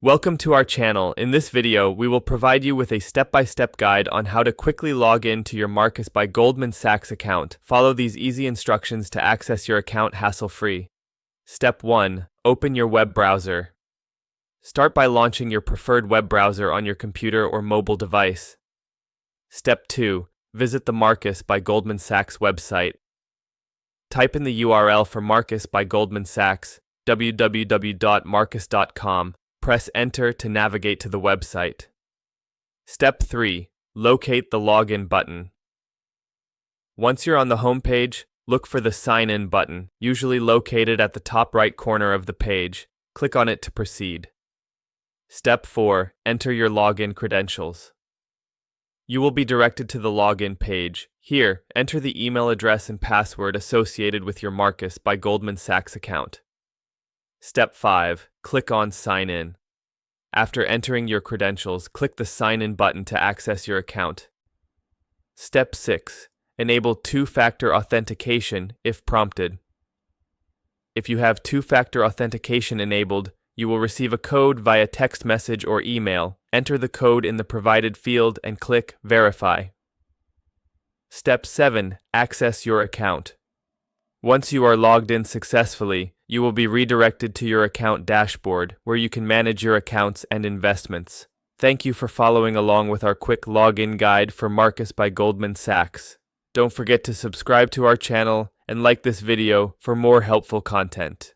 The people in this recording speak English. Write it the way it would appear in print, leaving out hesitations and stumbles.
Welcome to our channel. In this video, we will provide you with a step-by-step guide on how to quickly log in to your Marcus by Goldman Sachs account. Follow these easy instructions to access your account hassle-free. Step 1. Open your web browser. Start by launching your preferred web browser on your computer or mobile device. Step 2. Visit the Marcus by Goldman Sachs website. Type in the URL for Marcus by Goldman Sachs, www.marcus.com. Press Enter to navigate to the website. Step 3. Locate the Login button. Once you're on the home page, look for the Sign In button, usually located at the top right corner of the page. Click on it to proceed. Step 4. Enter your login credentials. You will be directed to the login page. Here, enter the email address and password associated with your Marcus by Goldman Sachs account. Step 5. Click on Sign In. After entering your credentials, click the Sign In button to access your account. Step 6. Enable two-factor authentication if prompted. If you have two-factor authentication enabled, you will receive a code via text message or email. Enter the code in the provided field and click Verify. Step 7. Access your account. Once you are logged in successfully, you will be redirected to your account dashboard, where you can manage your accounts and investments. Thank you for following along with our quick login guide for Marcus by Goldman Sachs. Don't forget to subscribe to our channel and like this video for more helpful content.